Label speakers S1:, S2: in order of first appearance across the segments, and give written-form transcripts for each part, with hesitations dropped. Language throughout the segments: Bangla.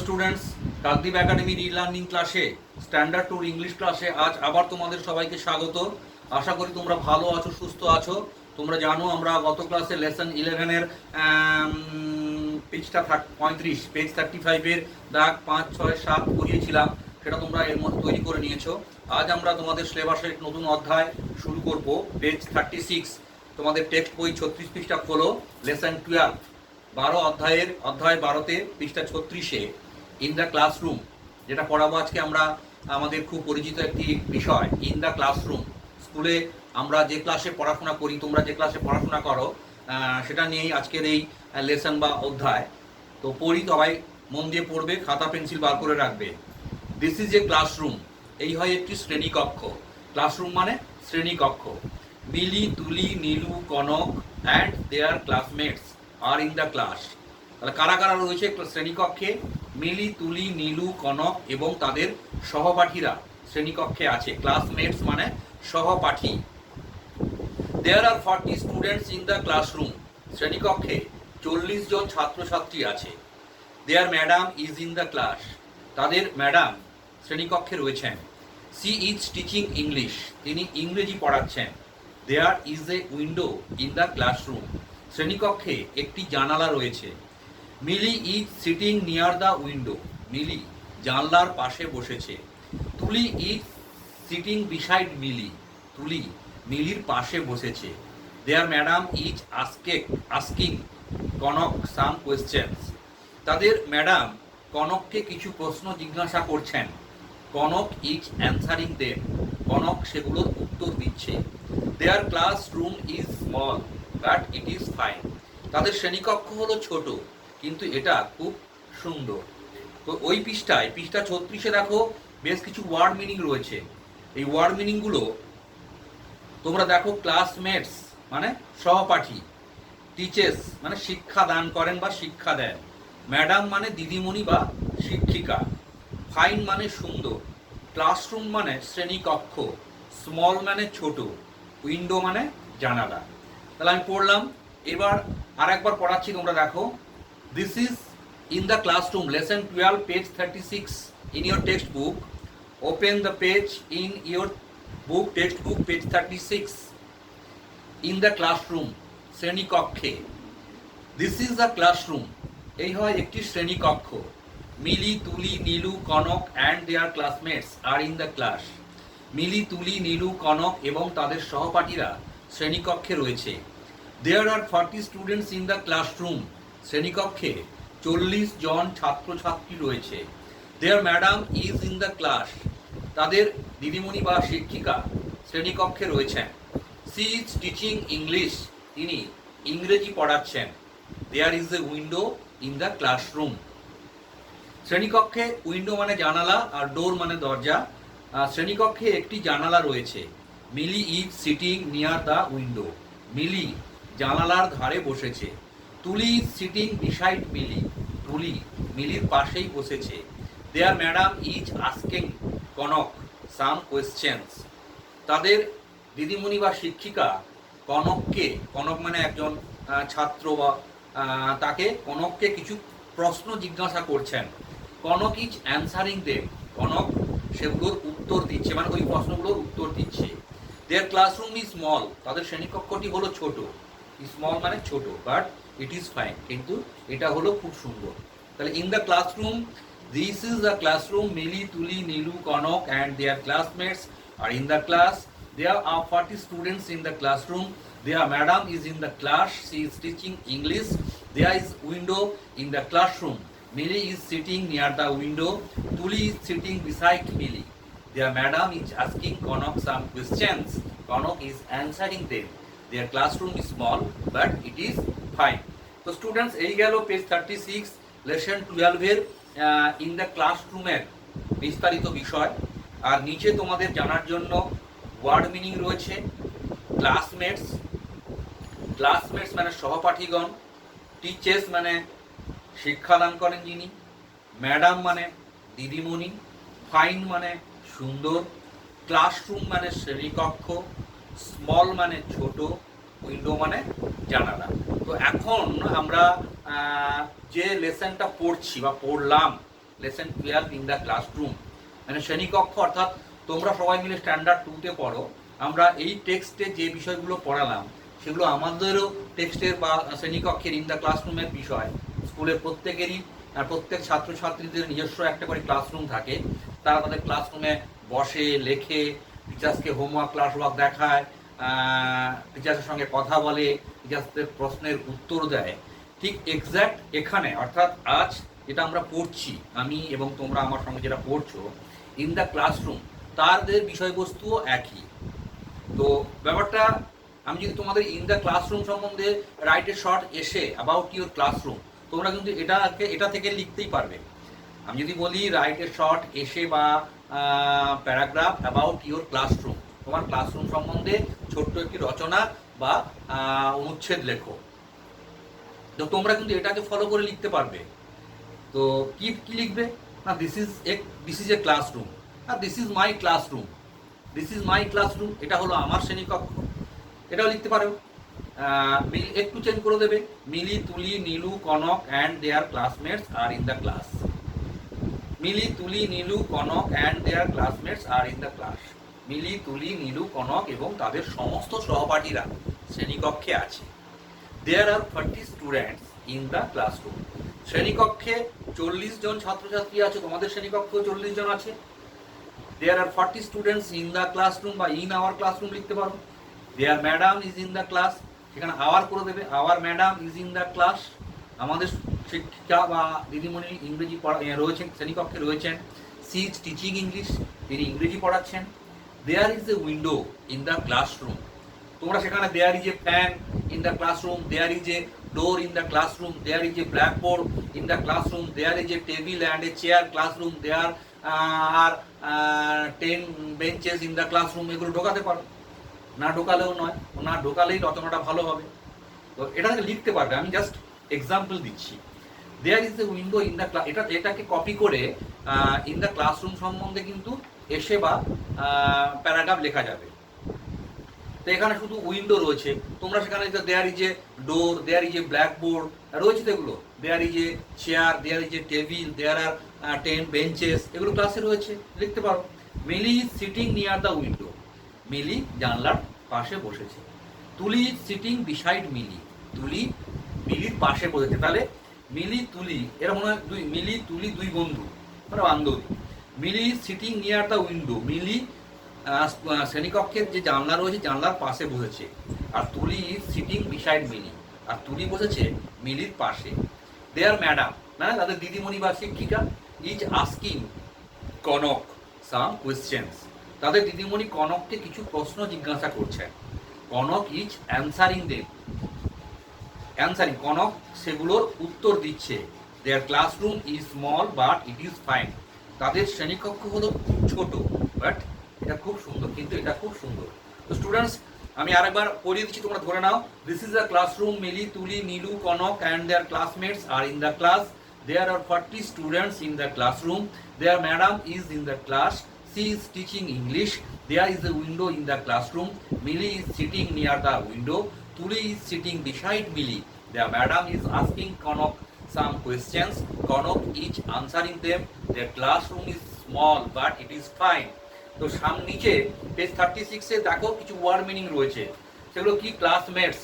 S1: স্টুডেন্টস, কাকদ্বীপ একাডেমি রিলার্নিং ক্লাসে স্ট্যান্ডার্ড টুর ইংলিশ ক্লাসে আজ আবার তোমাদের সবাইকে স্বাগত। আশা করি তোমরা ভালো আছো, সুস্থ আছো। তোমরা জানো আমরা গত ক্লাসে লেসন 11-এর পেজটা 35, পেজ 35-এর দাগ 5, 6, 7 করিয়েছিলাম, সেটা তোমরা এর মধ্যে তৈরি করে নিয়েছো। আজ আমরা তোমাদের সিলেবাসের নতুন অধ্যায় শুরু করব। পেজ 36 তোমাদের টেক্সট বই 36 পৃষ্ঠা খোলো, লেসন 12 অধ্যায় 12-তে পৃষ্ঠা 36-এ ইন দ্য ক্লাসরুম, যেটা পড়াবো আজকে আমরা। আমাদের খুব পরিচিত একটি বিষয় ইন দ্য ক্লাসরুম। স্কুলে আমরা যে ক্লাসে পড়াশোনা করি, তোমরা যে ক্লাসে পড়াশোনা করো, সেটা নিয়েই আজকের এই লেসন বা অধ্যায়। তো পড়ি, সবাই মন দিয়ে পড়বে, খাতা পেন্সিল বার করে রাখবে। দিস ইজ এ ক্লাসরুম, এই হয় একটি শ্রেণীকক্ষ। ক্লাসরুম মানে শ্রেণীকক্ষ। Mili, Tuli, Nilu, Kanak and their classmates are in the class. তাহলে কারা কারা রয়েছে শ্রেণীকক্ষে? মিলি, তুলি, নীলু, কনক এবং তাদের সহপাঠীরা শ্রেণীকক্ষে আছে। ক্লাসমেটস মানে সহপাঠী। There are 40 students in the classroom, শ্রেণীকক্ষে 40 জন ছাত্রছাত্রী আছে। Their madam is in the class, তাদের ম্যাডাম শ্রেণীকক্ষে রয়েছেন। সি ইজ টিচিং ইংলিশ, তিনি ইংরেজি পড়াচ্ছেন। There is a window in the classroom, শ্রেণীকক্ষে একটি জানালা রয়েছে। Mili is sitting near the window, Mili জানলার পাশে বসেছে। তুলি ইজ সিটিং বিসাইড মিলি, তুলি মিলির পাশে বসেছে। Their madam is asking Kanak some questions, তাদের ম্যাডাম কনককে কিছু প্রশ্ন জিজ্ঞাসা করছেন। কনক ইজ অ্যান্সারিং দেম, কনক সেগুলোর উত্তর দিচ্ছে। Their classroom is small but it is fine, তাদের শ্রেণীকক্ষ হলো ছোট কিন্তু এটা খুব সুন্দর। তো ওই পৃষ্ঠায়, পৃষ্ঠা 36-এ দেখো বেশ কিছু ওয়ার্ড মিনিং রয়েছে। এই ওয়ার্ড মিনিংগুলো তোমরা দেখো। ক্লাসমেটস মানে সহপাঠী, টিচার্স মানে শিক্ষা দান করেন বা শিক্ষা দেন, ম্যাডাম মানে দিদিমণি বা শিক্ষিকা, ফাইন মানে সুন্দর, ক্লাসরুম মানে শ্রেণীকক্ষ, স্মল মানে ছোট, উইন্ডো মানে জানালা। তাহলে আমি পড়লাম, এবার আর একবার পড়াচ্ছি, তোমরা দেখো। This is in the classroom, lesson 12, page 36 in your textbook. Open the page in your book, textbook, page 36. In the classroom, শ্রেণীকক্ষে। দিস ইজ দ্য ক্লাসরুম, এই হয় একটি শ্রেণীকক্ষ। Mili, Tuli, Nilu, Kanak and their classmates are in the class, Mili, Tuli, Nilu, Kanak এবং তাদের সহপাঠীরা শ্রেণীকক্ষে রয়েছে। There are 40 students in the classroom, শ্রেণীকক্ষে 40 জন ছাত্রছাত্রী রয়েছে। Their madam is in the class, তাদের দিদিমণি বা শিক্ষিকা শ্রেণীকক্ষে রয়েছেন। সি ইজ টিচিং ইংলিশ, তিনি ইংরেজি পড়াচ্ছেন। There is a window in the classroom, শ্রেণীকক্ষে উইন্ডো মানে জানালা আর ডোর মানে দরজা। শ্রেণীকক্ষে একটি জানালা রয়েছে। Mili is sitting near the window, Mili জানালার ধারে বসেছে। তুলি ইজ সিটিং বিসাইড মিলি, তুলি মিলির পাশেই বসেছে। Their madam is asking Kanak some questions, তাদের দিদিমণি বা শিক্ষিকা কনককে, কনক মানে একজন ছাত্র বা তাকে, কনককে কিছু প্রশ্ন জিজ্ঞাসা করছেন। কনক ইজ অ্যান্সারিং দেম, কনক সেগুলোর উত্তর দিচ্ছে, মানে ওই প্রশ্নগুলোর উত্তর দিচ্ছে। দেয়ার ক্লাসরুম ইজ স্মল, তাদের শ্রেণীকক্ষটি হলো ছোট। স্মল মানে ছোট, বাট ইট ইজ ফাইন, কিন্তু এটা হলো খুব সুন্দর। তাহলে in the classroom, this is the classroom, Mili, Tuli, Nilu, Kanak and their classmates are in the class. There are 40 students in the classroom. Their madam is in the class. She is teaching English. There is window in the classroom. Millie is sitting near the window. Tuli is sitting beside Millie. Their madam is asking Konok some questions. Konok is answering them. Their classroom is small, but it is fine. So students, এই গেল পেজ 36 লেসন 12-এর ইন দ্য ক্লাসরুমের বিস্তারিত বিষয়। আর নিচে তোমাদের জানার জন্য ওয়ার্ড মিনিং রয়েছে। ক্লাসমেটস, ক্লাসমেটস মানে সহপাঠীগণ। টিচার্স মানে শিক্ষাদান করেন যিনি। ম্যাডাম মানে দিদিমণি। ফাইন মানে সুন্দর। ক্লাসরুম মানে শ্রেণীকক্ষ। স্মল মানে ছোট। উইন্ডো মানে জানালা। তো এখন আমরা যে লেসনটা পড়ছি বা পড়লাম লেসন 12 ইন দ্য ক্লাসরুম। মানে শ্রেণীকক্ষ অর্থাৎ তোমরা সবাই মিলে স্ট্যান্ডার্ড 2-তে পড়ো, আমরা এই টেক্সটে যে বিষয়গুলো পড়ালাম সেগুলো আমাদেরও টেক্সটের বা শ্রেণীকক্ষের ইন দ্য ক্লাসরুমের বিষয়। স্কুলের প্রত্যেকেরই প্রত্যেক ছাত্রছাত্রীদের নিজস্ব একটা করে ক্লাসরুম থাকে, তারা তাদের ক্লাসরুমে বসে, লেখে, টিচার্সকে হোমওয়ার্ক ক্লাস ওয়ার্ক দেখায়, টিচার্সের সঙ্গে কথা বলে, টিচার্সদের প্রশ্নের উত্তর দেয়। ঠিক এক্স্যাক্ট এখানে অর্থাৎ আজ যেটা আমরা পড়ছি, আমি এবং তোমরা আমার সঙ্গে যেটা পড়ছো ইন দ্য ক্লাসরুম, তাদের বিষয়বস্তুও একই। তো ব্যাপারটা, আমি যদি তোমাদের ইন দ্য ক্লাসরুম সম্বন্ধে রাইট এ শর্ট এসে অ্যাবাউট ইউর ক্লাসরুম, তোমরা কিন্তু এটা থেকে লিখতেই পারবে। আমি যদি বলি রাইট এ শর্ট এসে বা প্যারাগ্রাফ অ্যাবাউট ইউর ক্লাসরুম, তোমার ক্লাসরুম সম্বন্ধে ছোট্ট একটি রচনা বা অনুচ্ছেদ লেখো, তো তোমরা কিন্তু এটাকে ফলো করে লিখতে পারবে। তো কি লিখবে না, দিস ইজ এ ক্লাসরুম, আর this is my classroom, this is my classroom, এটা হলো আমার শ্রেণীকক্ষ, এটাও লিখতে পারো। একটু চেঞ্জ করে দেবে, Mili, Tuli, Nilu, Kanak and their classmates are in the class. Mili, Tuli, Nilu, Kanak and their classmates are in the class. Mili, Tuli, Nilu, Kanak এবং তাদের সমস্ত সহপাঠীরা শ্রেণীকক্ষে আছে। There are 40 students in the classroom. শ্রেণীকক্ষে 40 জন ছাত্রছাত্রী আছে, তোমাদের শ্রেণীকক্ষে 40 জন আছে। There are 40 students in the classroom বা ইন আওয়ার ক্লাসরুম লিখতে পারো। Their madam is in the class, সেখানে আওয়ার করে দেবে, our madam is in the class. আমাদের শিক্ষিকা বা দিদিমণি ইংরেজি রয়েছেন, শ্রেণীকক্ষে রয়েছেন। সি ইজ টিচিং ইংলিশ, তিনি ইংরেজি পড়াচ্ছেন। There is a window in the classroom, তোমরা সেখানে there is a fan in the classroom, there is a door in the classroom, there is a blackboard in the classroom, there is a table and a chair classroom, there are 10 benches in the classroom, এগুলো ঢোকাতে পারো। না ঢোকালেও নয়, না ঢোকালেই রচনাটা ভালো হবে। তো এটাকে লিখতে পারবে, আমি জাস্ট এক্সাম্পল দিচ্ছি। There is a window in the class, এটাকে কপি করে ইন দ্য ক্লাসরুম সম্বন্ধে কিন্তু এসে বা প্যারাগ্রাফ লেখা যাবে। তো এখানে শুধু উইন্ডো রয়েছে, তোমরা সেখানে there is a door, there is a blackboard রয়েছে, তো এগুলো there is a chair, there is a table, there are 10 benches, এগুলো ক্লাসে রয়েছে, লিখতে পারো। Mili is sitting near the window, Mili জানলার পাশে বসেছে। তুলি ইজ সিটিং বিসাইড মিলি, তুলি মিলির পাশে বসেছে। তাহলে মিলি, তুলি, এরা মনে হয় মিলি, তুলি দুই বন্ধু, মানে বান্ধবী। Mili is sitting near the window, Mili শ্রেণীকক্ষের যে জানলা রয়েছে জানলার পাশে বসেছে। আর Tuli is sitting beside Mili, আর তুলি বসেছে মিলির পাশে। দেয়ার ম্যাডাম, মানে তাদের দিদিমণি বা শিক্ষিকা, is asking Kanak some questions, তাদের দিদিমণি কনককে কিছু প্রশ্ন জিজ্ঞাসা করছেন। Kanak is answering them, answering, কনক সেগুলোর উত্তর দিচ্ছে। Their classroom is small but it is fine, তাদের শ্রেণীকক্ষ হলো খুব ছোট, বাট এটা খুব সুন্দর, কিন্তু এটা খুব সুন্দর। তো স্টুডেন্টস, আমি আরেকবার পড়িয়ে দিচ্ছি, তোমরা ধরে নাও। This is the classroom, Mili, Tuli, Nilu, Kanak and their classmates are in the class. There are 40 students in the classroom, there madam is in the class, she is teaching English, there is a window in the classroom, Millie is sitting near the window, Tuli is sitting beside Millie, the madam is asking Konok some questions, Konok is answering them, their classroom is small but it is fine. তো নিচে পেজ 36 এ দেখো কিছু ওয়ার্ড মিনিং রয়েছে, সেগুলো কি? ক্লাসমেটস,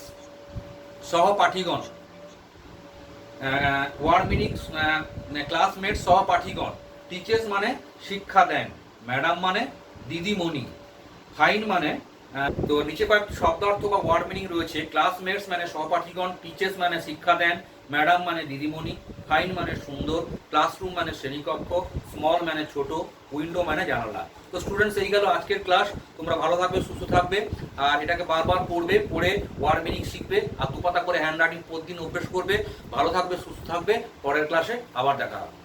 S1: সহপাঠীগণ। ওয়ার্ড মিনিং, ক্লাসমেটস সহপাঠীগণ। টিচার্স মানে শিক্ষা দেন, ম্যাডাম মানে দিদিমণি, ফাইন মানে, তো নিচে কয়েকটি শব্দার্থ বা ওয়ার্ড মিনিং রয়েছে। ক্লাসমেটস মানে সহপাঠীগণ, টিচার্স মানে শিক্ষা দেন, ম্যাডাম মানে দিদিমণি, ফাইন মানে সুন্দর, ক্লাসরুম মানে শ্রেণীকক্ষ, স্মল মানে ছোট, উইন্ডো মানে জানালা। তো স্টুডেন্টস, এই গেল আজকের ক্লাস। তোমরা ভালো থাকবে, সুস্থ থাকবে, আর এটাকে বারবার পড়বে, পড়ে ওয়ার্ড মিনিং শিখবে, আর দুপাতা করে হ্যান্ড রাইটিং প্রতিদিন অভ্যেস করবে। ভালো থাকবে, সুস্থ থাকবে, পরের ক্লাসে আবার দেখা হবে।